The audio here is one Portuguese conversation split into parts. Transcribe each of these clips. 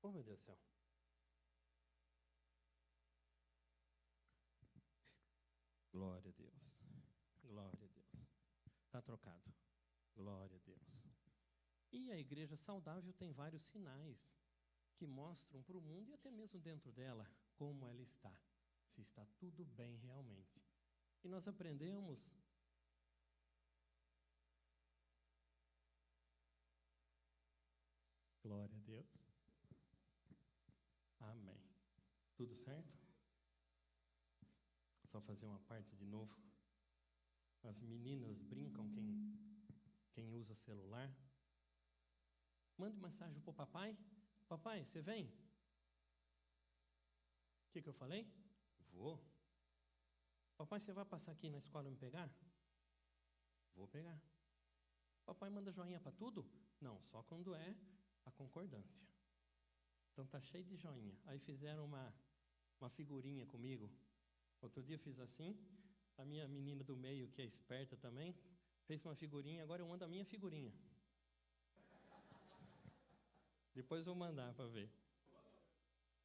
Oh, meu Deus do céu. Glória a Deus. Glória a Deus. Está trocado. Glória a Deus. E a igreja saudável tem vários sinais que mostram para o mundo e até mesmo dentro dela como ela está. Se está tudo bem realmente. E nós aprendemos... Glória a Deus. Amém. Tudo certo? Só fazer uma parte de novo. As meninas brincam, quem usa celular. Mande mensagem para o papai. Papai, você vem? O que eu falei? Vou. Papai, você vai passar aqui na escola me pegar? Vou pegar. Papai manda joinha para tudo? Não, só quando é a concordância. Então tá cheio de joinha. Aí fizeram uma figurinha comigo. Outro dia eu fiz assim. A minha menina do meio, que é esperta também, fez uma figurinha. Agora eu mando a minha figurinha. Depois vou mandar para ver.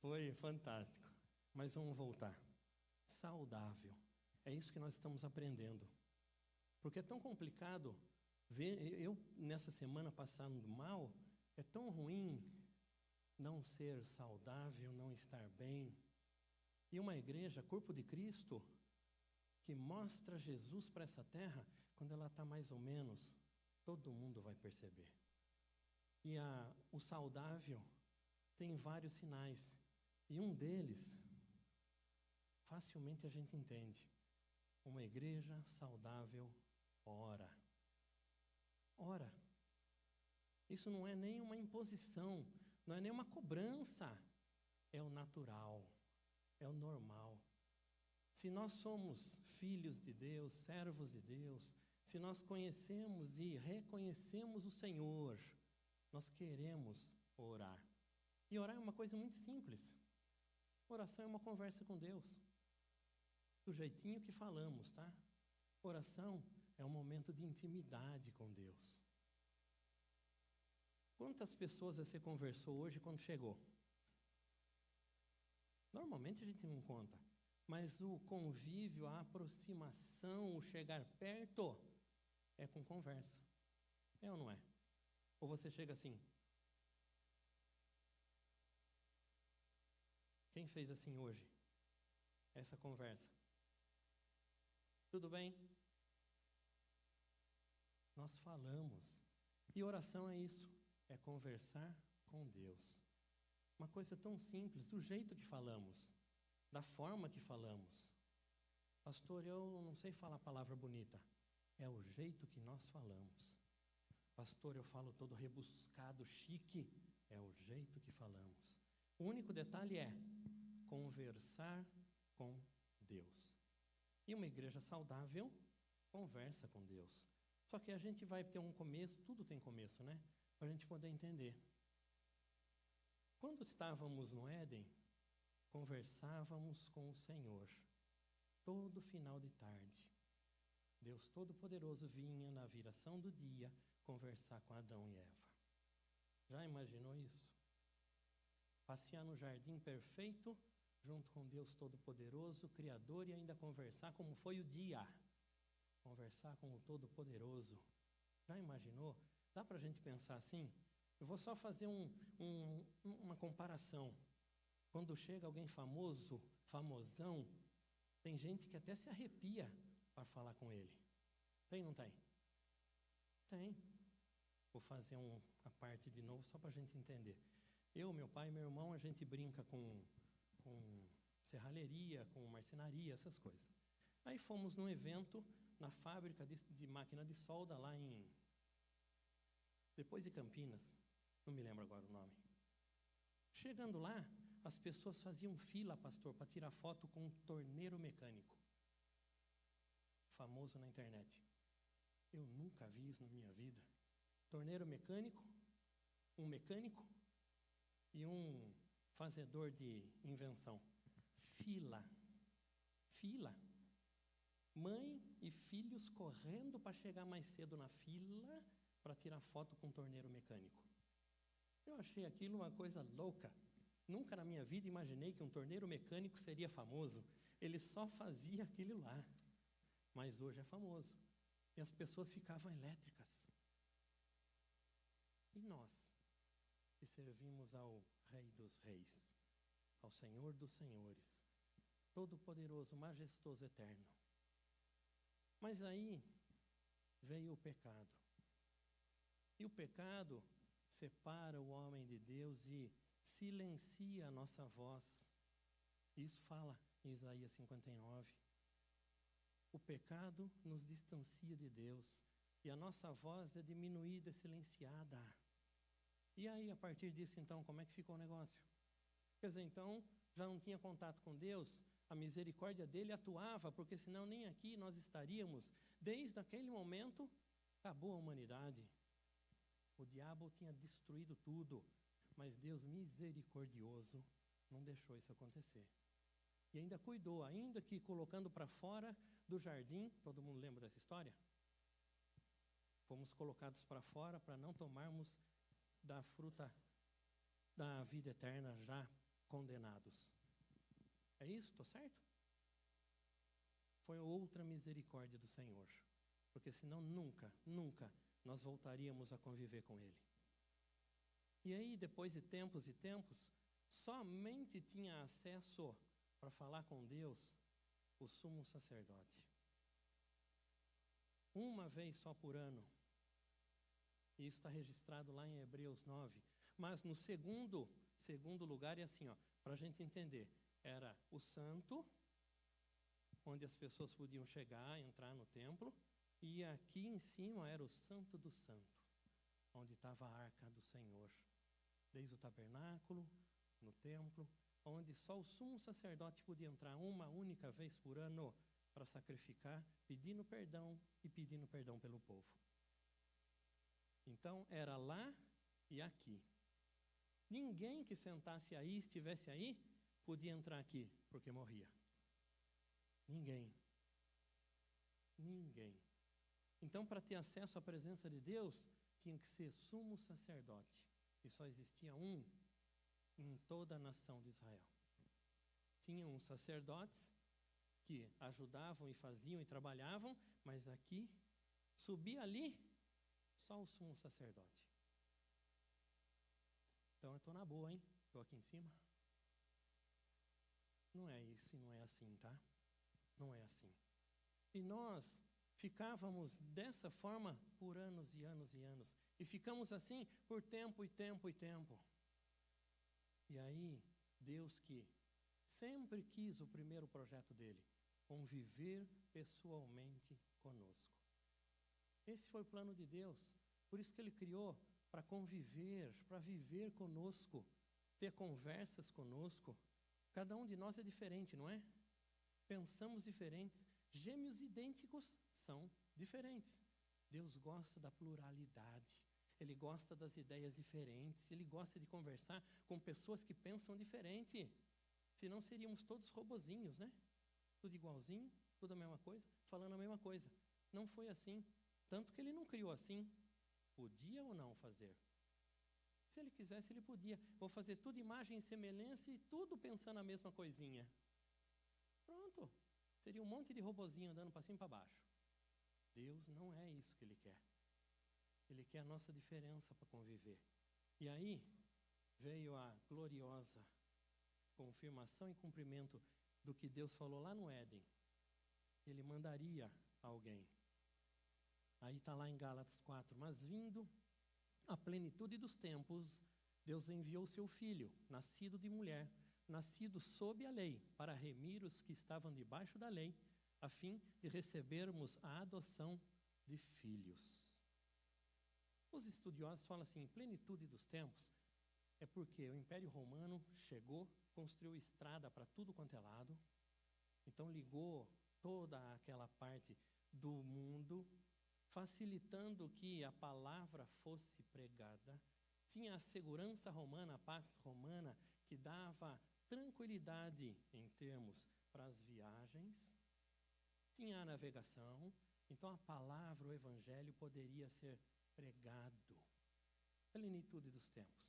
Foi fantástico. Mas vamos voltar. Saudável. É isso que nós estamos aprendendo. Porque é tão complicado ver, eu nessa semana passando mal, é tão ruim não ser saudável, não estar bem. E uma igreja, corpo de Cristo, que mostra Jesus para essa terra, quando ela está mais ou menos, todo mundo vai perceber. E o saudável tem vários sinais. E um deles, facilmente a gente entende. Uma igreja saudável ora. Ora. Isso não é nem uma imposição, não é nem uma cobrança. É o natural, é o normal. Se nós somos filhos de Deus, servos de Deus, se nós conhecemos e reconhecemos o Senhor, nós queremos orar. E orar é uma coisa muito simples. Oração é uma conversa com Deus. Do jeitinho que falamos, tá? Oração é um momento de intimidade com Deus. Quantas pessoas você conversou hoje quando chegou? Normalmente a gente não conta. Mas o convívio, a aproximação, o chegar perto, é com conversa. É ou não é? Ou você chega assim? Quem fez assim hoje? Essa conversa. Tudo bem? Nós falamos. E oração é isso. É conversar com Deus. Uma coisa tão simples, do jeito que falamos. Da forma que falamos. Pastor, eu não sei falar palavra bonita. É o jeito que nós falamos. Pastor, eu falo todo rebuscado, chique. É o jeito que falamos. O único detalhe é conversar com Deus. E uma igreja saudável conversa com Deus. Só que a gente vai ter um começo, tudo tem começo, né? Para a gente poder entender. Quando estávamos no Éden, conversávamos com o Senhor, todo final de tarde. Deus Todo-Poderoso vinha na viração do dia conversar com Adão e Eva. Já imaginou isso? Passear no jardim perfeito, junto com Deus Todo-Poderoso, Criador, e ainda conversar como foi o dia. Conversar com o Todo-Poderoso. Já imaginou? Dá para a gente pensar assim? Eu vou só fazer uma comparação. Quando chega alguém famoso, famosão, tem gente que até se arrepia para falar com ele. Tem ou não tem? Tem. Vou fazer a parte de novo só para a gente entender. Eu, meu pai e meu irmão, a gente brinca com serralheria, com marcenaria, essas coisas. Aí fomos num evento na fábrica de máquina de solda lá depois de Campinas. Não me lembro agora o nome. Chegando lá, as pessoas faziam fila, pastor, para tirar foto com um torneiro mecânico. Famoso na internet. Eu nunca vi isso na minha vida. Torneiro mecânico, um mecânico e um fazedor de invenção. Fila. Fila. Mãe e filhos correndo para chegar mais cedo na fila para tirar foto com um torneiro mecânico. Eu achei aquilo uma coisa louca. Nunca na minha vida imaginei que um torneiro mecânico seria famoso. Ele só fazia aquilo lá. Mas hoje é famoso. E as pessoas ficavam elétricas. E nós, que servimos ao Rei dos Reis, ao Senhor dos Senhores, Todo-Poderoso, Majestoso, Eterno. Mas aí veio o pecado. E o pecado separa o homem de Deus e silencia a nossa voz. Isso fala em Isaías 59. O pecado nos distancia de Deus e a nossa voz é diminuída, é silenciada. E aí, a partir disso, então, como é que ficou o negócio? Quer dizer, então, já não tinha contato com Deus, a misericórdia dele atuava, porque senão nem aqui nós estaríamos. Desde aquele momento, acabou a humanidade. O diabo tinha destruído tudo, mas Deus misericordioso não deixou isso acontecer. E ainda cuidou, ainda que colocando para fora do jardim, todo mundo lembra dessa história? Fomos colocados para fora para não tomarmos da fruta da vida eterna já condenados. É isso? Estou certo? Foi outra misericórdia do Senhor, porque senão nunca nós voltaríamos a conviver com Ele. E aí, depois de tempos e tempos, somente tinha acesso para falar com Deus o sumo sacerdote. Uma vez só por ano. E isso está registrado lá em Hebreus 9. Mas no segundo lugar é assim, para a gente entender. Era o santo, onde as pessoas podiam chegar, entrar no templo. E aqui em cima era o santo do santo, onde estava a arca do Senhor. Desde o tabernáculo, no templo, onde só o sumo sacerdote podia entrar uma única vez por ano para sacrificar, pedindo perdão e pedindo perdão pelo povo. Então, era lá e aqui. Ninguém que sentasse aí, estivesse aí, podia entrar aqui, porque morria. Ninguém. Então, para ter acesso à presença de Deus, tinha que ser sumo sacerdote. E só existia um em toda a nação de Israel. Tinham os sacerdotes que ajudavam e faziam e trabalhavam, mas aqui, subia ali, só o sumo sacerdote. Então eu estou na boa, hein? Estou aqui em cima. Não é isso e não é assim, tá? Não é assim. E nós ficávamos dessa forma por anos e anos e anos. E ficamos assim por tempo e tempo e tempo. E aí, Deus que sempre quis o primeiro projeto dele, conviver pessoalmente conosco. Esse foi o plano de Deus. Por isso que ele criou para conviver, para viver conosco, ter conversas conosco. Cada um de nós é diferente, não é? Pensamos diferentes. Gêmeos idênticos são diferentes. Deus gosta da pluralidade. Ele gosta das ideias diferentes. Ele gosta de conversar com pessoas que pensam diferente. Senão seríamos todos robozinhos, né? Tudo igualzinho, tudo a mesma coisa, falando a mesma coisa. Não foi assim. Tanto que ele não criou assim. Podia ou não fazer? Se ele quisesse, ele podia. Vou fazer tudo imagem e semelhança e tudo pensando a mesma coisinha. Pronto. Seria um monte de robozinho andando para cima e para baixo. Deus não é isso que Ele quer. Ele quer a nossa diferença para conviver. E aí veio a gloriosa confirmação e cumprimento do que Deus falou lá no Éden. Ele mandaria alguém. Aí está lá em Gálatas 4. Mas vindo a plenitude dos tempos, Deus enviou seu Filho, nascido de mulher, nascido sob a lei, para remir os que estavam debaixo da lei, a fim de recebermos a adoção de filhos. Os estudiosos falam assim, plenitude dos tempos, é porque o Império Romano chegou, construiu estrada para tudo quanto é lado, então ligou toda aquela parte do mundo, facilitando que a palavra fosse pregada. Tinha a segurança romana, a paz romana, que dava tranquilidade em termos para as viagens. Tinha a navegação, então a palavra, o evangelho poderia ser pregado. Plenitude dos tempos.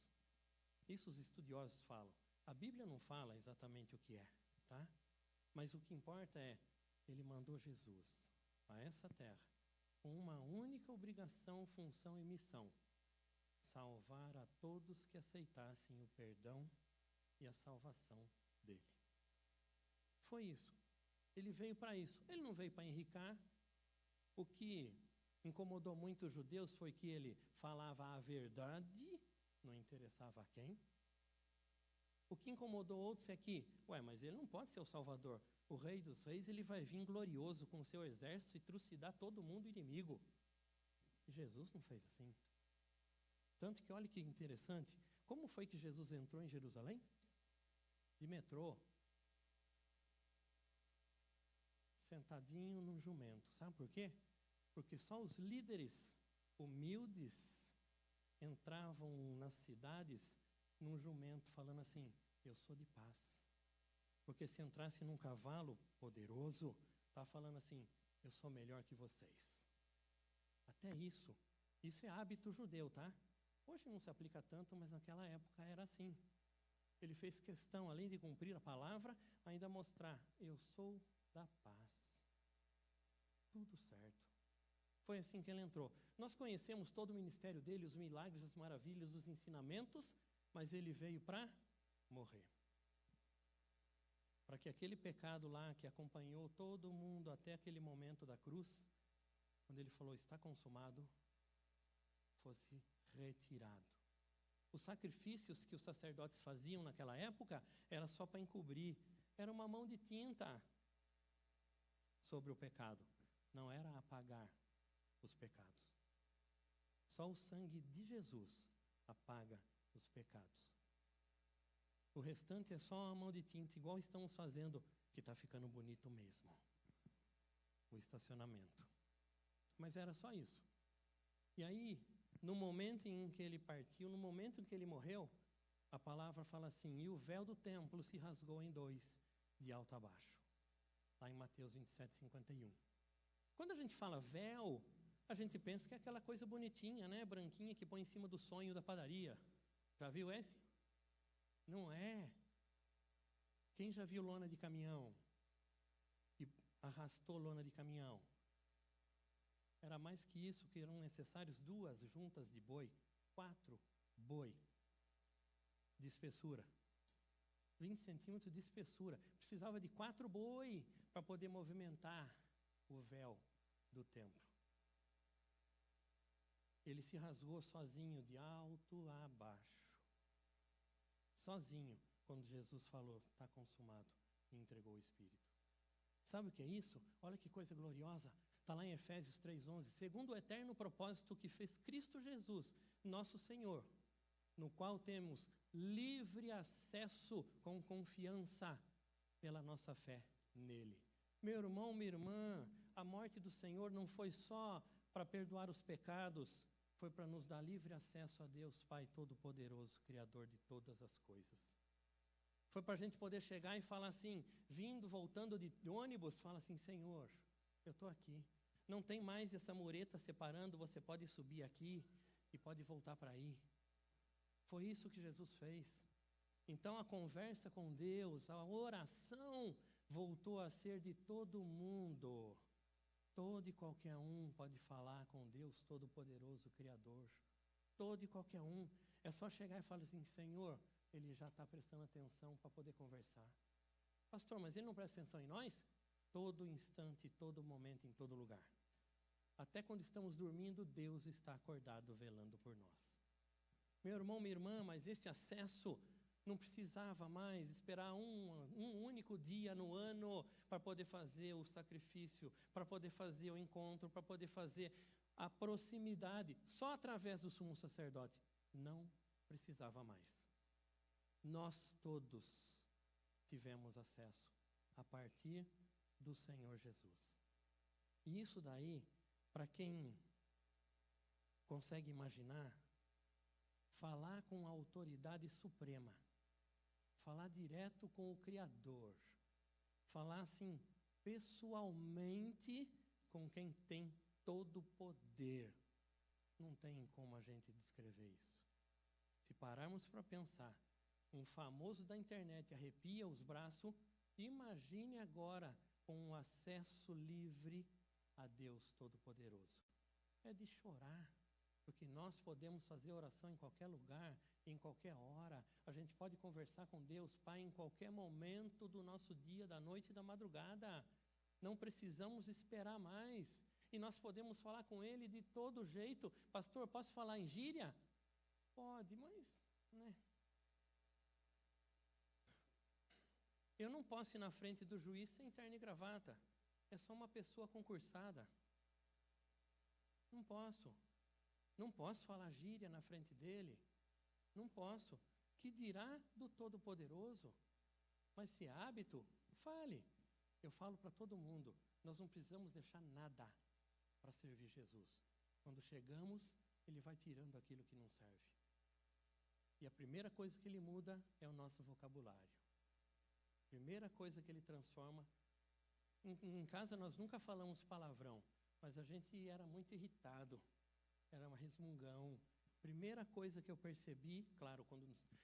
Isso os estudiosos falam. A Bíblia não fala exatamente o que é, tá? Mas o que importa é, ele mandou Jesus a essa terra com uma única obrigação, função e missão: salvar a todos que aceitassem o perdão e a salvação dele. Foi isso. Ele veio para isso. Ele não veio para enricar. O que incomodou muito os judeus foi que ele falava a verdade, não interessava a quem. O que incomodou outros é que, mas ele não pode ser o Salvador. O Rei dos Reis, ele vai vir glorioso com o seu exército e trucidar todo mundo inimigo. E Jesus não fez assim. Tanto que, olha que interessante, como foi que Jesus entrou em Jerusalém? De metrô. Sentadinho num jumento. Sabe por quê? Porque só os líderes humildes entravam nas cidades num jumento, falando assim: eu sou de paz. Porque se entrasse num cavalo poderoso, tá falando assim: eu sou melhor que vocês. Até isso é hábito judeu, tá? Hoje não se aplica tanto, mas naquela época era assim. Ele fez questão, além de cumprir a palavra, ainda mostrar: eu sou da paz. Tudo certo. Foi assim que ele entrou. Nós conhecemos todo o ministério dele, os milagres, as maravilhas, os ensinamentos, mas ele veio para morrer. Para que aquele pecado lá que acompanhou todo mundo até aquele momento da cruz, quando ele falou, está consumado, fosse retirado. Os sacrifícios que os sacerdotes faziam naquela época era só para encobrir. Era uma mão de tinta sobre o pecado. Não era apagar os pecados. Só o sangue de Jesus apaga os pecados. O restante é só uma mão de tinta, igual estamos fazendo, que está ficando bonito mesmo. O estacionamento. Mas era só isso. E aí, no momento em que ele partiu, no momento em que ele morreu, a palavra fala assim: e o véu do templo se rasgou em dois, de alto a baixo. Lá em Mateus 27:51. Quando a gente fala véu, a gente pensa que é aquela coisa bonitinha, né? Branquinha que põe em cima do sonho da padaria. Já viu esse? Não é. Quem já viu lona de caminhão e arrastou lona de caminhão? Era mais que isso, que eram necessários 2 juntas de boi, 4 boi de espessura. 20 centímetros de espessura. Precisava de 4 boi para poder movimentar o véu do templo. Ele se rasgou sozinho, de alto a baixo. Sozinho, quando Jesus falou, está consumado, e entregou o Espírito. Sabe o que é isso? Olha que coisa gloriosa. Está lá em Efésios 3:11. Segundo o eterno propósito que fez Cristo Jesus, nosso Senhor, no qual temos livre acesso com confiança pela nossa fé nele. Meu irmão, minha irmã, a morte do Senhor não foi só para perdoar os pecados, foi para nos dar livre acesso a Deus, Pai Todo-Poderoso, Criador de todas as coisas. Foi para a gente poder chegar e falar assim, vindo, voltando de ônibus, fala assim: Senhor, eu estou aqui. Não tem mais essa mureta separando, você pode subir aqui e pode voltar para aí. Foi isso que Jesus fez. Então a conversa com Deus, a oração, voltou a ser de todo mundo. Todo e qualquer um pode falar com Deus Todo-Poderoso, Criador. Todo e qualquer um. É só chegar e falar assim: Senhor, ele já está prestando atenção para poder conversar. Pastor, mas ele não presta atenção em nós? Todo instante, todo momento, em todo lugar. Até quando estamos dormindo, Deus está acordado, velando por nós. Meu irmão, minha irmã, mas esse acesso não precisava mais esperar um único dia no ano para poder fazer o sacrifício, para poder fazer o encontro, para poder fazer a proximidade. Só através do sumo sacerdote. Não precisava mais. Nós todos tivemos acesso a partir do Senhor Jesus. E isso daí, para quem consegue imaginar, falar com a autoridade suprema, falar direto com o Criador, falar assim, pessoalmente com quem tem todo o poder. Não tem como a gente descrever isso. Se pararmos para pensar, um famoso da internet arrepia os braços, imagine agora com um acesso livre a Deus Todo-Poderoso. É de chorar, porque nós podemos fazer oração em qualquer lugar, em qualquer hora. A gente pode conversar com Deus, Pai, em qualquer momento do nosso dia, da noite e da madrugada. Não precisamos esperar mais. E nós podemos falar com Ele de todo jeito. Pastor, posso falar em gíria? Pode, mas, né? Eu não posso ir na frente do juiz sem terno e gravata. É só uma pessoa concursada. Não posso. Não posso falar gíria na frente dele. Não posso. Que dirá do Todo-Poderoso? Mas se é hábito, fale. Eu falo para todo mundo, nós não precisamos deixar nada para servir Jesus. Quando chegamos, Ele vai tirando aquilo que não serve. E a primeira coisa que Ele muda é o nosso vocabulário. Primeira coisa que Ele transforma. Em casa nós nunca falamos palavrão, mas a gente era muito irritado, era um resmungão. Primeira coisa que eu percebi, claro,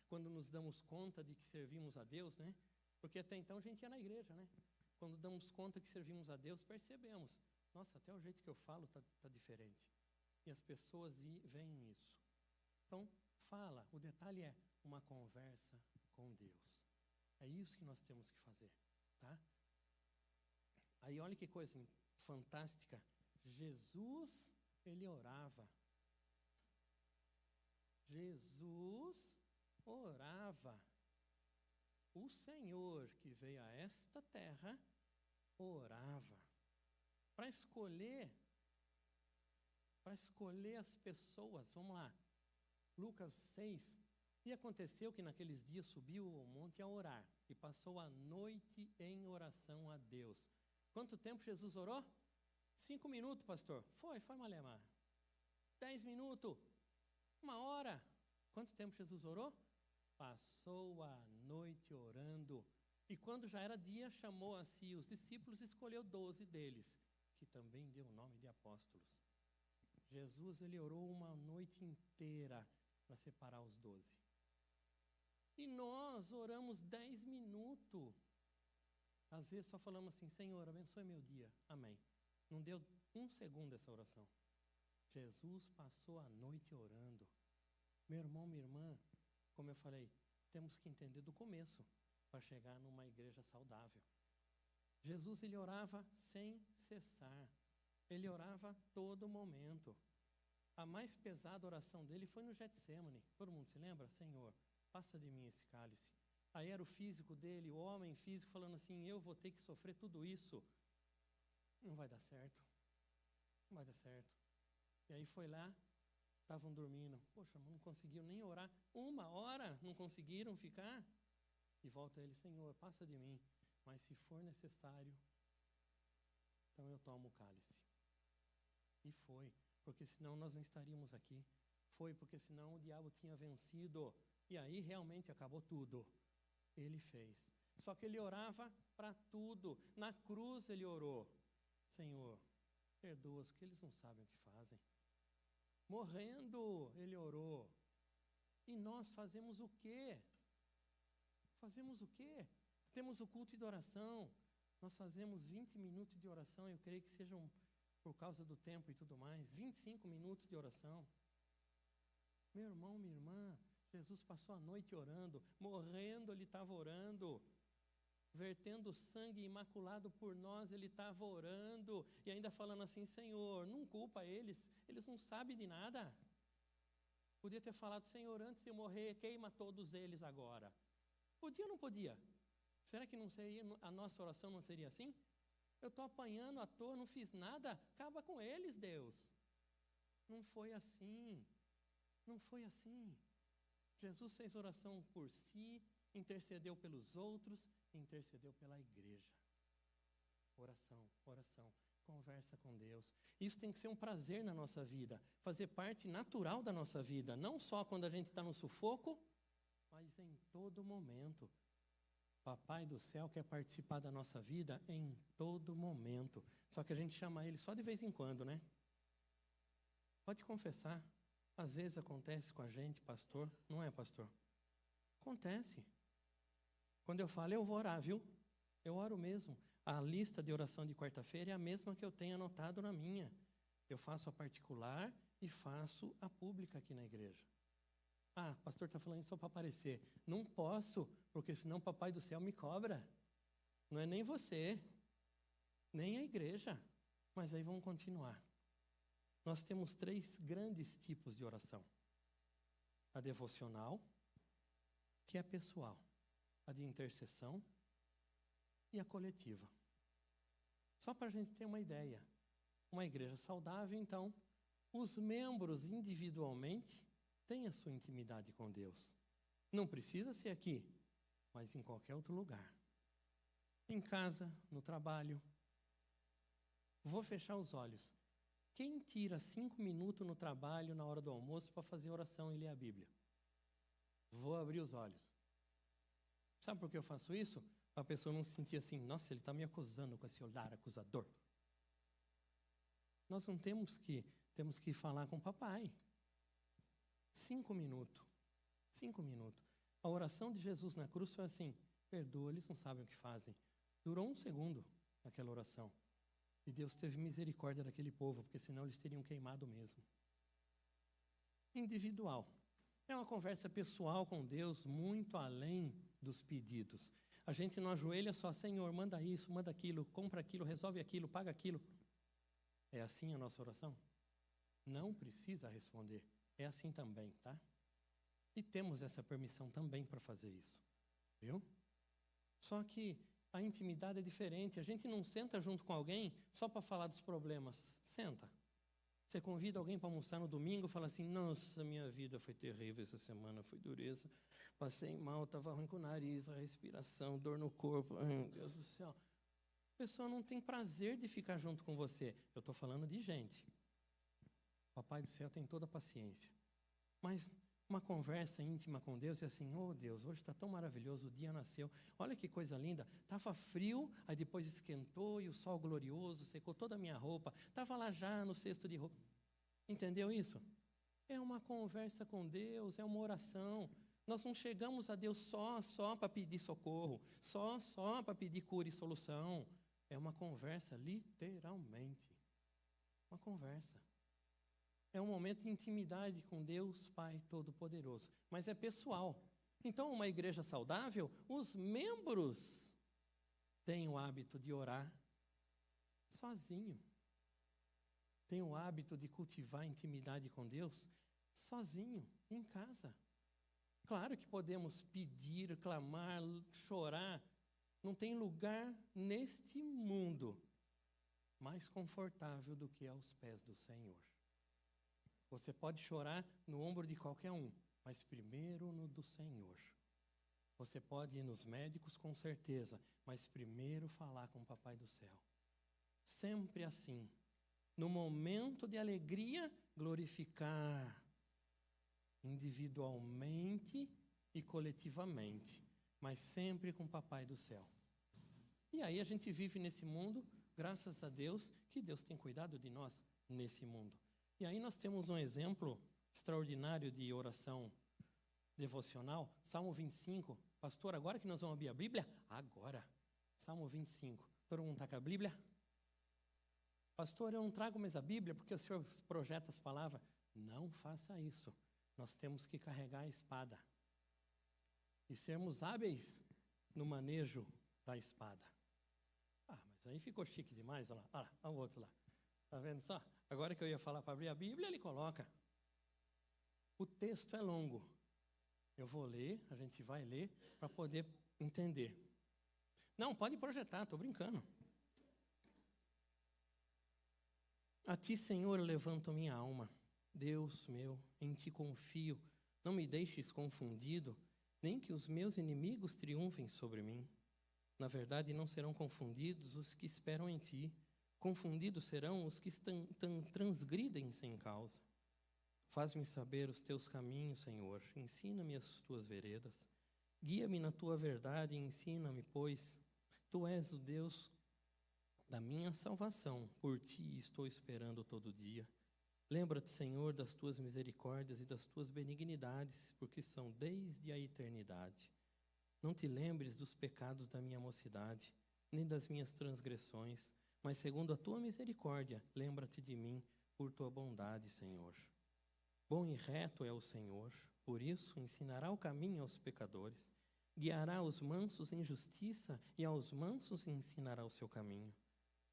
quando nos damos conta de que servimos a Deus, né? Porque até então a gente ia na igreja, né? Quando damos conta que servimos a Deus, percebemos. Nossa, até o jeito que eu falo tá diferente. E as pessoas veem isso. Então, fala. O detalhe é uma conversa com Deus. É isso que nós temos que fazer, tá? Aí olha que coisa fantástica. Jesus, Ele orava. Jesus orava. O Senhor que veio a esta terra orava. Para escolher as pessoas, vamos lá. Lucas 6. E aconteceu que naqueles dias subiu ao monte a orar e passou a noite em oração a Deus. Quanto tempo Jesus orou? 5 minutos, pastor. Foi malemar. 10 minutos. 1 hora. Quanto tempo Jesus orou? Passou a noite orando. E quando já era dia, chamou a si os discípulos e escolheu 12 deles, que também deu o nome de apóstolos. Jesus, Ele orou uma noite inteira para separar os 12. E nós oramos 10 minutos. Às vezes só falamos assim, Senhor, abençoe meu dia. Amém. Não deu 1 segundo essa oração. Jesus passou a noite orando. Meu irmão, minha irmã, como eu falei, temos que entender do começo para chegar numa igreja saudável. Jesus, Ele orava sem cessar. Ele orava todo momento. A mais pesada oração dele foi no Getsêmani. Todo mundo se lembra? Senhor, passa de mim esse cálice. Aí era o físico dele, o homem físico, falando assim, eu vou ter que sofrer tudo isso. Não vai dar certo. Não vai dar certo. E aí foi lá, estavam dormindo. Poxa, não conseguiram nem orar. 1 hora não conseguiram ficar. E volta ele, Senhor, passa de mim. Mas se for necessário, então eu tomo o cálice. E foi, porque senão nós não estaríamos aqui. Foi, porque senão o diabo tinha vencido. E aí realmente acabou tudo. Ele fez. Só que ele orava para tudo. Na cruz ele orou. Senhor, perdoa-os, porque eles não sabem o que fazem. Morrendo, ele orou. E nós fazemos o quê? Fazemos o quê? Temos o culto de oração. Nós fazemos 20 minutos de oração. Eu creio que sejam, por causa do tempo e tudo mais, 25 minutos de oração. Meu irmão, minha irmã, Jesus passou a noite orando. Morrendo, ele estava orando. Vertendo sangue imaculado por nós, ele estava orando. E ainda falando assim, Senhor, não culpa eles. Eles não sabem de nada. Podia ter falado, Senhor, antes de eu morrer, queima todos eles agora. Podia ou não podia? Será que não seria, a nossa oração não seria assim? Eu estou apanhando à toa, não fiz nada, acaba com eles, Deus. Não foi assim. Não foi assim. Jesus fez oração por si, intercedeu pelos outros, intercedeu pela igreja. Oração, oração, conversa com Deus. Isso tem que ser um prazer na nossa vida, fazer parte natural da nossa vida, não só quando a gente está no sufoco, mas em todo momento. Papai do céu quer participar da nossa vida em todo momento. Só que a gente chama ele só de vez em quando, né? Pode confessar. Às vezes acontece com a gente, pastor, não é, pastor? Acontece. Quando eu falo, eu vou orar, viu? Eu oro mesmo. A lista de oração de quarta-feira é a mesma que eu tenho anotado na minha. Eu faço a particular e faço a pública aqui na igreja. Ah, o pastor está falando isso só para aparecer. Não posso, porque senão o Papai do Céu me cobra. Não é nem você, nem a igreja. Mas aí vamos continuar. Nós temos 3 grandes tipos de oração. A devocional, que é pessoal. A de intercessão e a coletiva. Só para a gente ter uma ideia. Uma igreja saudável, então, os membros individualmente têm a sua intimidade com Deus. Não precisa ser aqui, mas em qualquer outro lugar. Em casa, no trabalho. Vou fechar os olhos. Quem tira 5 minutos no trabalho, na hora do almoço, para fazer oração e ler a Bíblia? Vou abrir os olhos. Sabe por que eu faço isso? Para a pessoa não se sentir assim, nossa, ele está me acusando com esse olhar acusador. Nós não temos que falar com o papai. 5 minutos. 5 minutos. A oração de Jesus na cruz foi assim, perdoa, eles não sabem o que fazem. Durou 1 segundo aquela oração. E Deus teve misericórdia daquele povo, porque senão eles teriam queimado mesmo. Individual. É uma conversa pessoal com Deus, muito além dos pedidos. A gente não ajoelha só, Senhor, manda isso, manda aquilo, compra aquilo, resolve aquilo, paga aquilo. É assim a nossa oração? Não precisa responder. É assim também, tá? E temos essa permissão também para fazer isso. Viu? Só que a intimidade é diferente. A gente não senta junto com alguém só para falar dos problemas. Senta. Você convida alguém para almoçar no domingo e fala assim, nossa, minha vida foi terrível essa semana, foi dureza. Passei mal, estava ruim com o nariz, a respiração, dor no corpo. Ai, meu Deus do céu. A pessoa não tem prazer de ficar junto com você. Eu estou falando de gente. O Papai do Céu tem toda a paciência. Mas uma conversa íntima com Deus é assim, oh Deus, hoje está tão maravilhoso, o dia nasceu. Olha que coisa linda. Estava frio, aí depois esquentou e o sol glorioso secou toda a minha roupa. Estava lá já no cesto de roupa. Entendeu isso? É uma conversa com Deus, é uma oração. Nós não chegamos a Deus só para pedir socorro, só para pedir cura e solução. É uma conversa, literalmente. Uma conversa. É um momento de intimidade com Deus, Pai Todo-Poderoso. Mas é pessoal. Então, uma igreja saudável, os membros têm o hábito de orar sozinho. Têm o hábito de cultivar intimidade com Deus sozinho, em casa. Claro que podemos pedir, clamar, chorar. Não tem lugar neste mundo mais confortável do que aos pés do Senhor. Você pode chorar no ombro de qualquer um, mas primeiro no do Senhor. Você pode ir nos médicos com certeza, mas primeiro falar com o Papai do Céu. Sempre assim. No momento de alegria, glorificar individualmente e coletivamente, mas sempre com o Papai do Céu. E aí a gente vive nesse mundo, graças a Deus, que Deus tem cuidado de nós nesse mundo. E aí nós temos um exemplo extraordinário de oração devocional, Salmo 25. Pastor, agora que nós vamos abrir a Bíblia? Agora. Salmo 25. Todo mundo está com a Bíblia? Pastor, eu não trago mais a Bíblia porque o senhor projeta as palavras. Não faça isso. Nós temos que carregar a espada. E sermos hábeis no manejo da espada. Ah, mas aí ficou chique demais. Olha lá, olha o outro lá. Está vendo só? Agora que eu ia falar para abrir a Bíblia, ele coloca. O texto é longo. Eu vou ler, a gente vai ler, para poder entender. Não, pode projetar, estou brincando. A ti, Senhor, levanto minha alma. Deus meu, em ti confio. Não me deixes confundido, nem que os meus inimigos triunfem sobre mim. Na verdade, não serão confundidos os que esperam em ti. Confundidos serão os que transgridem sem causa. Faz-me saber os teus caminhos, Senhor. Ensina-me as tuas veredas. Guia-me na tua verdade e ensina-me, pois tu és o Deus da minha salvação. Por ti estou esperando todo dia. Lembra-te, Senhor, das tuas misericórdias e das tuas benignidades, porque são desde a eternidade. Não te lembres dos pecados da minha mocidade, nem das minhas transgressões, mas segundo a tua misericórdia, lembra-te de mim por tua bondade, Senhor. Bom e reto é o Senhor, por isso ensinará o caminho aos pecadores, guiará os mansos em justiça e aos mansos ensinará o seu caminho.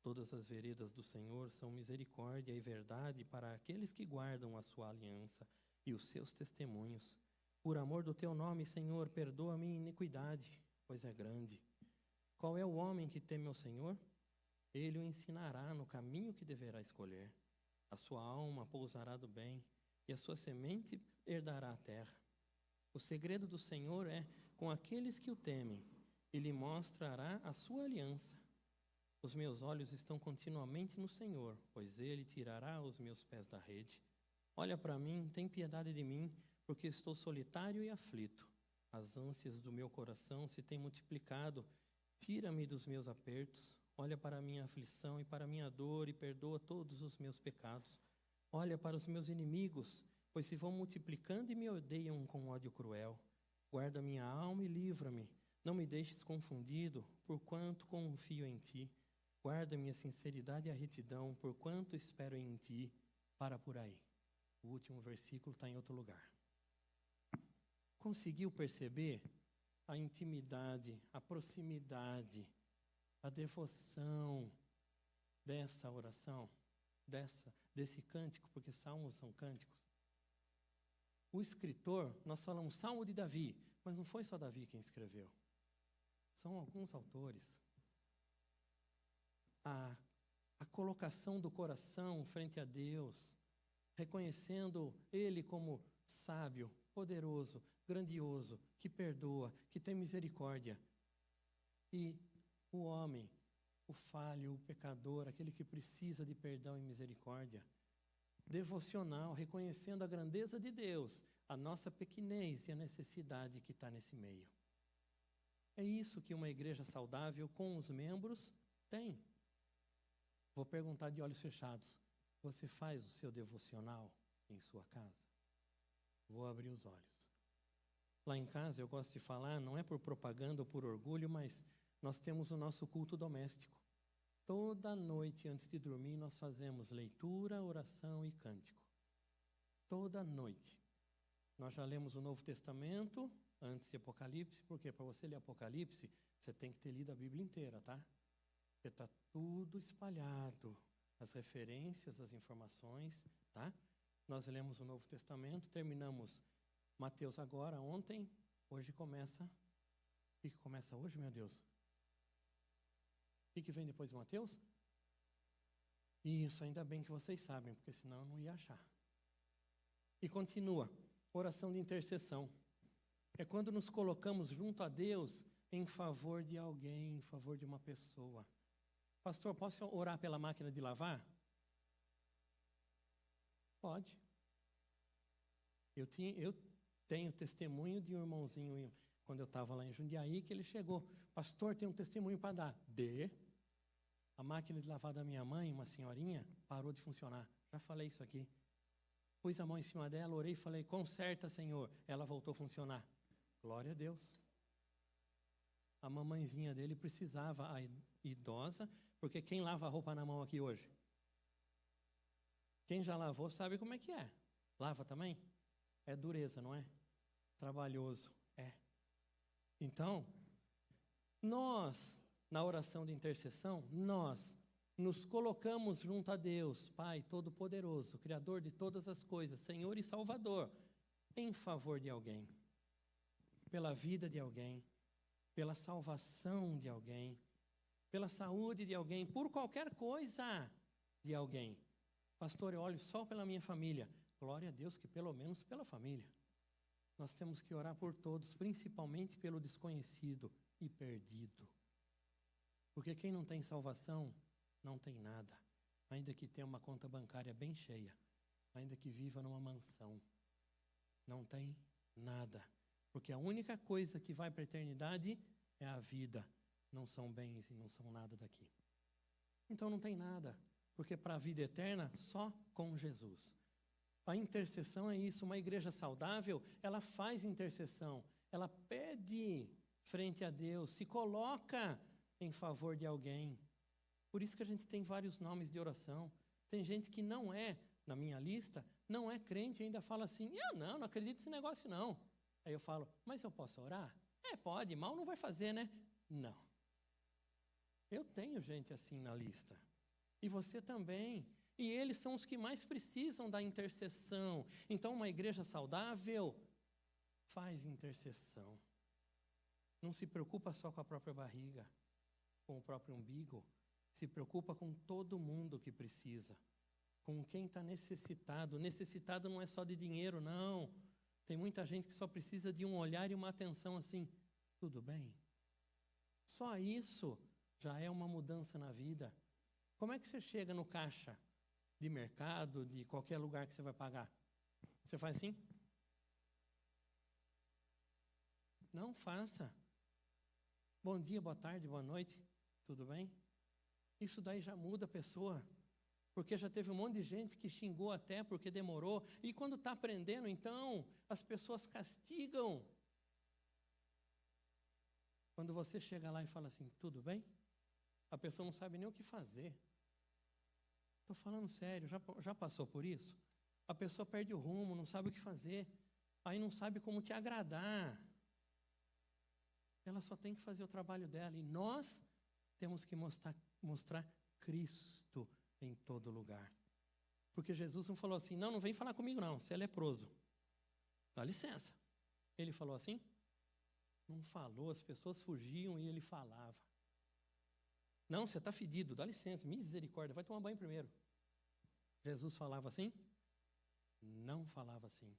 Todas as veredas do Senhor são misericórdia e verdade para aqueles que guardam a sua aliança e os seus testemunhos. Por amor do teu nome, Senhor, perdoa a minha iniquidade, pois é grande. Qual é o homem que teme ao Senhor? Ele o ensinará no caminho que deverá escolher. A sua alma pousará do bem, e a sua semente herdará a terra. O segredo do Senhor é com aqueles que o temem, e lhe mostrará a sua aliança. Os meus olhos estão continuamente no Senhor, pois ele tirará os meus pés da rede. Olha para mim, tem piedade de mim, porque estou solitário e aflito. As ânsias do meu coração se têm multiplicado. Tira-me dos meus apertos. Olha para a minha aflição e para a minha dor e perdoa todos os meus pecados. Olha para os meus inimigos, pois se vão multiplicando e me odeiam com ódio cruel. Guarda minha alma e livra-me. Não me deixes confundido, porquanto confio em ti. Guarda minha sinceridade e a retidão, porquanto espero em ti. Para por aí. O último versículo está em outro lugar. Conseguiu perceber a intimidade, a proximidade, a devoção dessa oração, desse cântico, porque salmos são cânticos? O escritor, nós falamos Salmo de Davi, mas não foi só Davi quem escreveu. São alguns autores. A colocação do coração frente a Deus, reconhecendo Ele como sábio, poderoso, grandioso, que perdoa, que tem misericórdia. E o homem, o falho, o pecador, aquele que precisa de perdão e misericórdia. Devocional, reconhecendo a grandeza de Deus, a nossa pequenez e a necessidade que está nesse meio. É isso que uma igreja saudável com os membros tem. Vou perguntar de olhos fechados. Você faz o seu devocional em sua casa? Vou abrir os olhos. Lá em casa eu gosto de falar, não é por propaganda ou por orgulho, mas nós temos o nosso culto doméstico. Toda noite antes de dormir nós fazemos leitura, oração e cântico. Toda noite. Nós já lemos o Novo Testamento antes de Apocalipse, porque para você ler Apocalipse, você tem que ter lido a Bíblia inteira, tá? Porque está tudo espalhado, as referências, as informações, tá? Nós lemos o Novo Testamento, terminamos Mateus agora, ontem, hoje começa... O que começa hoje, meu Deus? O que vem depois de Mateus? Isso, ainda bem que vocês sabem, porque senão eu não ia achar. E continua, oração de intercessão. É quando nos colocamos junto a Deus em favor de alguém, em favor de uma pessoa. Pastor, posso orar pela máquina de lavar? Pode. Eu tenho testemunho de um irmãozinho, quando eu estava lá em Jundiaí, que ele chegou. Pastor, tem um testemunho para dar. A máquina de lavar da minha mãe, uma senhorinha, parou de funcionar. Já falei isso aqui. Pus a mão em cima dela, orei e falei, conserta, Senhor. Ela voltou a funcionar. Glória a Deus. A mamãezinha dele precisava, a idosa, porque quem lava a roupa na mão aqui hoje? Quem já lavou sabe como é que é. Lava também? É dureza, não é? Trabalhoso, é. Então, nós, na oração de intercessão, nós nos colocamos junto a Deus, Pai Todo-Poderoso, Criador de todas as coisas, Senhor e Salvador, em favor de alguém, pela vida de alguém, pela salvação de alguém, pela saúde de alguém, por qualquer coisa de alguém. Pastor, eu olho só pela minha família. Glória a Deus que pelo menos pela família. Nós temos que orar por todos, principalmente pelo desconhecido e perdido. Porque quem não tem salvação, não tem nada. Ainda que tenha uma conta bancária bem cheia, ainda que viva numa mansão, não tem nada. Porque a única coisa que vai para a eternidade é a vida. Não são bens e não são nada daqui. Então não tem nada. Porque para a vida eterna, só com Jesus. A intercessão é isso. Uma igreja saudável, ela faz intercessão. Ela pede frente a Deus, se coloca em favor de alguém. Por isso que a gente tem vários nomes de oração. Tem gente que não é, na minha lista, não é crente e ainda fala assim, eu não acredito nesse negócio não. Aí eu falo, mas eu posso orar? Pode, mal não vai fazer, né? Não. Eu tenho gente assim na lista. E você também. E eles são os que mais precisam da intercessão. Então, uma igreja saudável faz intercessão. Não se preocupa só com a própria barriga, com o próprio umbigo. Se preocupa com todo mundo que precisa. Com quem está necessitado. Necessitado não é só de dinheiro, não. Tem muita gente que só precisa de um olhar e uma atenção assim. Tudo bem? Só isso já é uma mudança na vida. Como é que você chega no caixa de mercado, de qualquer lugar que você vai pagar? Você faz assim? Não faça. Bom dia, boa tarde, boa noite, tudo bem? Isso daí já muda a pessoa. Porque já teve um monte de gente que xingou até porque demorou. E quando está aprendendo, então, as pessoas castigam. Quando você chega lá e fala assim, tudo bem? A pessoa não sabe nem o que fazer. Estou falando sério, já passou por isso? A pessoa perde o rumo, não sabe o que fazer. Aí não sabe como te agradar. Ela só tem que fazer o trabalho dela. E nós temos que mostrar Cristo em todo lugar. Porque Jesus não falou assim, não vem falar comigo não, você é leproso. Dá licença. Ele falou assim? Não falou, as pessoas fugiam e ele falava. Não, você está fedido, dá licença, misericórdia, vai tomar banho primeiro. Jesus falava assim? Não falava assim.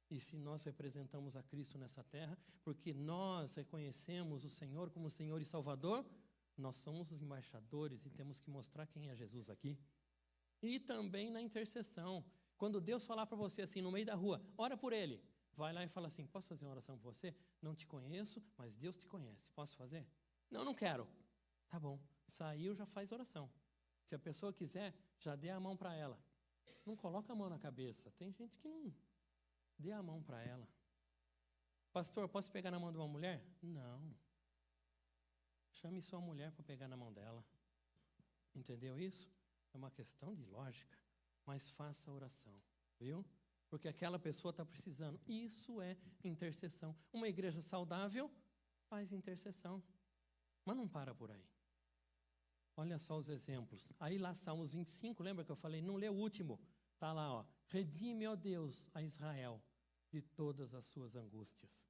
E se nós representamos a Cristo nessa terra, porque nós reconhecemos o Senhor como Senhor e Salvador, nós somos os embaixadores e temos que mostrar quem é Jesus aqui. E também na intercessão. Quando Deus falar para você assim, no meio da rua, ora por ele. Vai lá e fala assim, posso fazer uma oração por você? Não te conheço, mas Deus te conhece. Posso fazer? Não quero. Tá bom. Saiu, já faz oração. Se a pessoa quiser, já dê a mão para ela. Não coloca a mão na cabeça. Tem gente que não dê a mão para ela. Pastor, posso pegar na mão de uma mulher? Não. Chame sua mulher para pegar na mão dela. Entendeu isso? É uma questão de lógica. Mas faça a oração, viu? Porque aquela pessoa está precisando. Isso é intercessão. Uma igreja saudável faz intercessão. Mas não para por aí. Olha só os exemplos. Aí lá Salmos 25, lembra que eu falei? Não lê o último. Está lá, ó. Redime, ó Deus, a Israel de todas as suas angústias.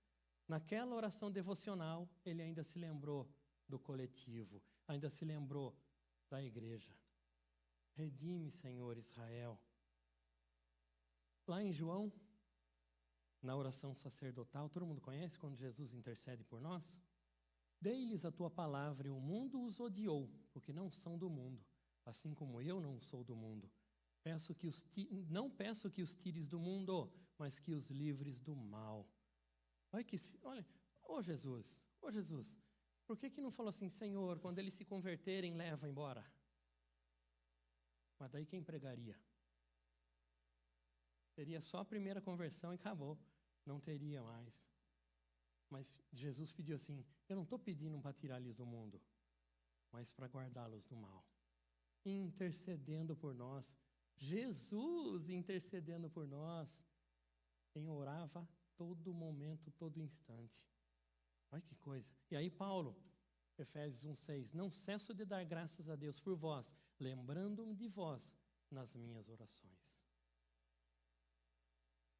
Naquela oração devocional, ele ainda se lembrou do coletivo. Ainda se lembrou da igreja. Redime, Senhor, Israel. Lá em João, na oração sacerdotal, todo mundo conhece quando Jesus intercede por nós? Dei-lhes a tua palavra e o mundo os odiou, porque não são do mundo, assim como eu não sou do mundo. Não peço que os tires do mundo, mas que os livres do mal. Olha, Jesus, por que não falou assim, Senhor, quando eles se converterem, leva embora? Mas daí quem pregaria? Teria só a primeira conversão e acabou. Não teria mais. Mas Jesus pediu assim, eu não estou pedindo para tirá-los do mundo, mas para guardá-los do mal. Intercedendo por nós. Jesus intercedendo por nós. Quem orava todo momento, todo instante. Olha que coisa. E aí Paulo, Efésios 1:6, não cesso de dar graças a Deus por vós, lembrando-me de vós nas minhas orações.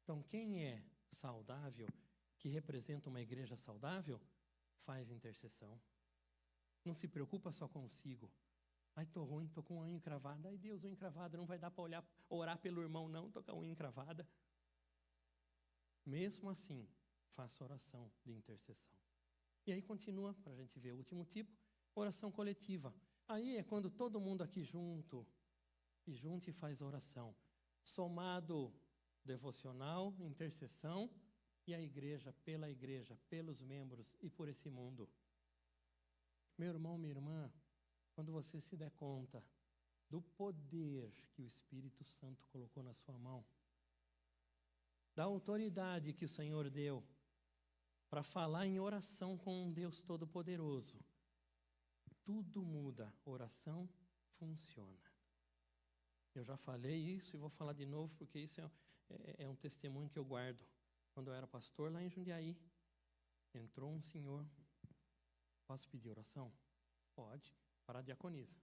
Então, quem é saudável, que representa uma igreja saudável, faz intercessão. Não se preocupa só consigo. Ai, tô ruim, tô com a unha encravada. Ai, Deus, unha encravada, não vai dar para orar pelo irmão, não, tô com a unha encravada. Mesmo assim, faça oração de intercessão. E aí continua, para a gente ver o último tipo, oração coletiva. Aí é quando todo mundo aqui junto e faz a oração. Somado devocional, intercessão, e a igreja, pelos membros e por esse mundo. Meu irmão, minha irmã, quando você se der conta do poder que o Espírito Santo colocou na sua mão, da autoridade que o Senhor deu para falar em oração com um Deus Todo-Poderoso, tudo muda. Oração funciona. Eu já falei isso e vou falar de novo, porque isso é um testemunho que eu guardo. Quando eu era pastor lá em Jundiaí, entrou um senhor. Posso pedir oração? Pode, para a diaconisa.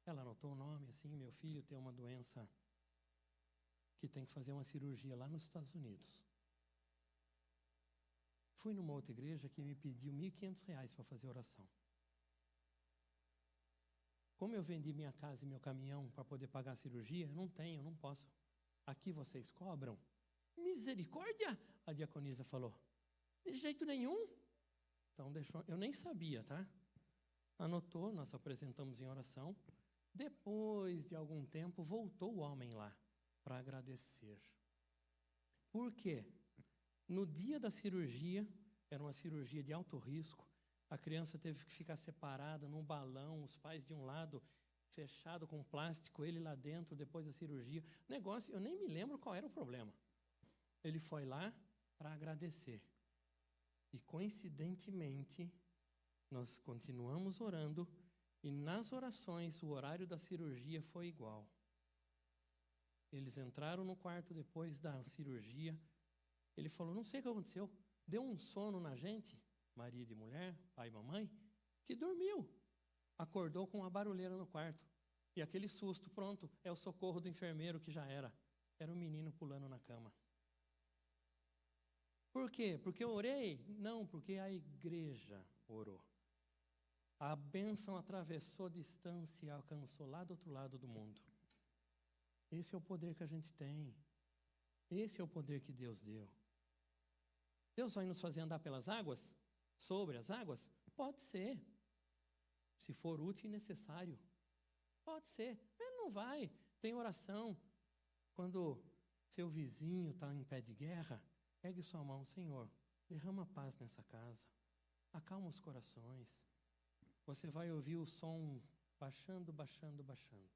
Ela anotou o nome, assim, meu filho tem uma doença que tem que fazer uma cirurgia lá nos Estados Unidos. Fui numa outra igreja que me pediu R$1.500 para fazer oração. Como eu vendi minha casa e meu caminhão para poder pagar a cirurgia, eu não posso. Aqui vocês cobram? Misericórdia! A diaconisa falou. De jeito nenhum. Então deixou, eu nem sabia, tá? Anotou, nós apresentamos em oração. Depois de algum tempo, voltou o homem lá para agradecer. Por quê? No dia da cirurgia, era uma cirurgia de alto risco, a criança teve que ficar separada num balão, os pais de um lado, fechado com plástico, ele lá dentro, depois da cirurgia. Negócio, eu nem me lembro qual era o problema. Ele foi lá para agradecer. E, coincidentemente, nós continuamos orando, e nas orações, o horário da cirurgia foi igual. Eles entraram no quarto depois da cirurgia. Ele falou, não sei o que aconteceu, deu um sono na gente, marido e mulher, pai e mamãe, que dormiu. Acordou com uma barulheira no quarto. E aquele susto, pronto, é o socorro do enfermeiro que já era. Era um menino pulando na cama. Por quê? Porque eu orei? Não, porque a igreja orou. A bênção atravessou distância e alcançou lá do outro lado do mundo. Esse é o poder que a gente tem. Esse é o poder que Deus deu. Deus vai nos fazer andar pelas águas? Sobre as águas? Pode ser. Se for útil e necessário. Pode ser. Ele não vai. Tem oração. Quando seu vizinho está em pé de guerra, ergue sua mão, Senhor, derrama paz nessa casa. Acalma os corações. Você vai ouvir o som baixando, baixando, baixando.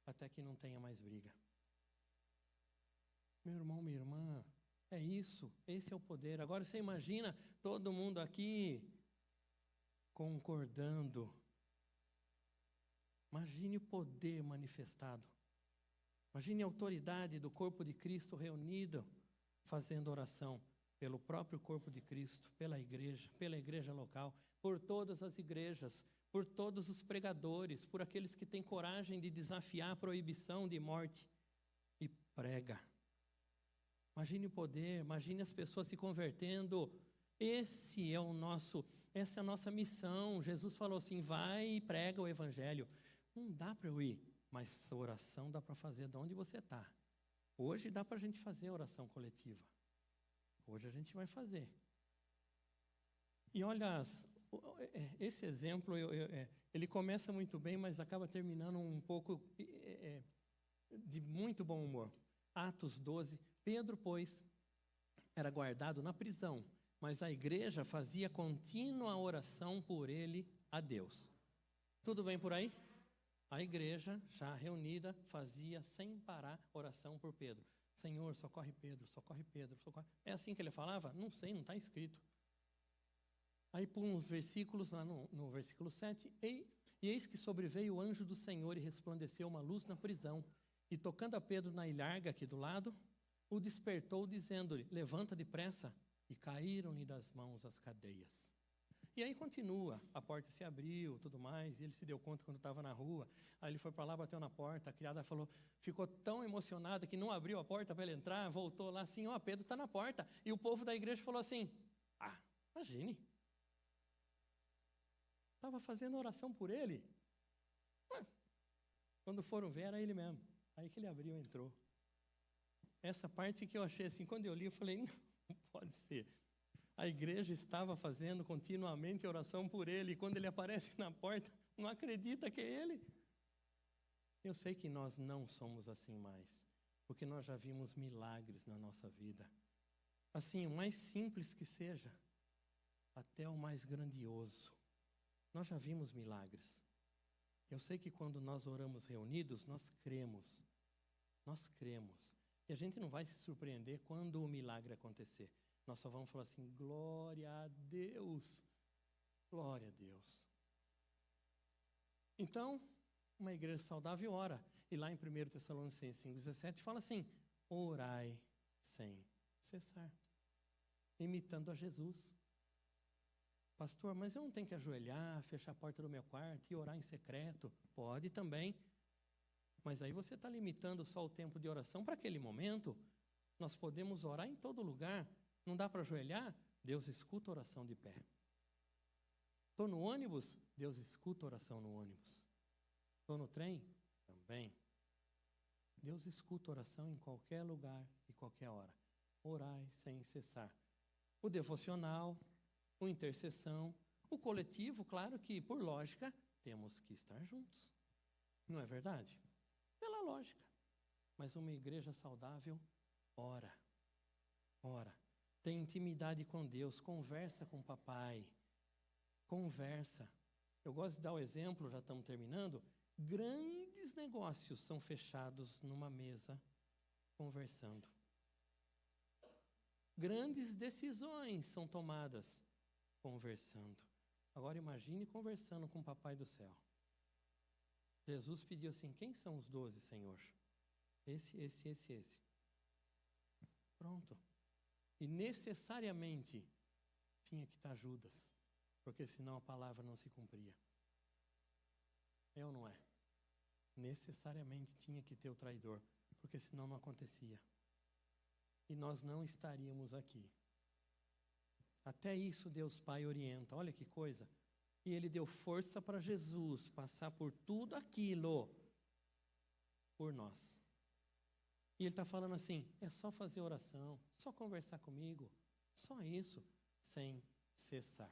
Até que não tenha mais briga. Meu irmão, minha irmã, é isso, esse é o poder. Agora você imagina todo mundo aqui concordando. Imagine o poder manifestado. Imagine a autoridade do corpo de Cristo reunido, fazendo oração pelo próprio corpo de Cristo, pela igreja local, por todas as igrejas, por todos os pregadores, por aqueles que têm coragem de desafiar a proibição de morte e prega. Imagine o poder, imagine as pessoas se convertendo. Essa é a nossa missão. Jesus falou assim, vai e prega o evangelho. Não dá para eu ir, mas a oração dá para fazer de onde você está. Hoje dá para a gente fazer a oração coletiva. Hoje a gente vai fazer. E olha, esse exemplo, ele começa muito bem, mas acaba terminando um pouco de muito bom humor. Atos 12, Pedro, pois, era guardado na prisão, mas a igreja fazia contínua oração por ele a Deus. Tudo bem por aí? A igreja, já reunida, fazia sem parar oração por Pedro. Senhor, socorre Pedro, socorre Pedro, socorre. É assim que ele falava? Não sei, não está escrito. Aí por uns versículos, lá no versículo 7, e eis que sobreveio o anjo do Senhor e resplandeceu uma luz na prisão, e tocando a Pedro na ilharga aqui do lado, o despertou dizendo-lhe, levanta depressa, e caíram-lhe das mãos as cadeias. E aí continua, a porta se abriu, tudo mais, e ele se deu conta quando estava na rua, aí ele foi para lá, bateu na porta, a criada falou, ficou tão emocionada que não abriu a porta para ele entrar, voltou lá assim, Pedro está na porta, e o povo da igreja falou assim, imagine, estava fazendo oração por ele, quando foram ver era ele mesmo, aí que ele abriu e entrou. Essa parte que eu achei assim, quando eu li eu falei, não pode ser. A igreja estava fazendo continuamente oração por ele, e quando ele aparece na porta, não acredita que é ele. Eu sei que nós não somos assim mais, porque nós já vimos milagres na nossa vida. Assim, o mais simples que seja, até o mais grandioso. Nós já vimos milagres. Eu sei que quando nós oramos reunidos, nós cremos. Nós cremos. E a gente não vai se surpreender quando o milagre acontecer. Nós só vamos falar assim, glória a Deus, glória a Deus. Então, uma igreja saudável ora. E lá em 1 Tessalonicenses 5,17 fala assim, orai sem cessar. Imitando a Jesus. Pastor, mas eu não tenho que ajoelhar, fechar a porta do meu quarto e orar em secreto? Pode também. Mas aí você está limitando só o tempo de oração para aquele momento. Nós podemos orar em todo lugar. Não dá para ajoelhar? Deus escuta a oração de pé. Estou no ônibus? Deus escuta a oração no ônibus. Estou no trem? Também. Deus escuta a oração em qualquer lugar e qualquer hora. Orai sem cessar. O devocional, o intercessão, o coletivo, claro que, por lógica, temos que estar juntos. Não é verdade? Pela lógica. Mas uma igreja saudável, ora. Ora. Tem intimidade com Deus, conversa com o papai. Conversa. Eu gosto de dar o exemplo, já estamos terminando. Grandes negócios são fechados numa mesa, conversando. Grandes decisões são tomadas, conversando. Agora imagine conversando com o papai do céu. Jesus pediu assim, quem são os 12, Senhor? Esse. Pronto. E necessariamente tinha que estar Judas, porque senão a palavra não se cumpria. É ou não é? Necessariamente tinha que ter o traidor, porque senão não acontecia. E nós não estaríamos aqui. Até isso Deus Pai orienta, olha que coisa. E Ele deu força para Jesus passar por tudo aquilo por nós. E Ele está falando assim, é só fazer oração, só conversar comigo, só isso, sem cessar.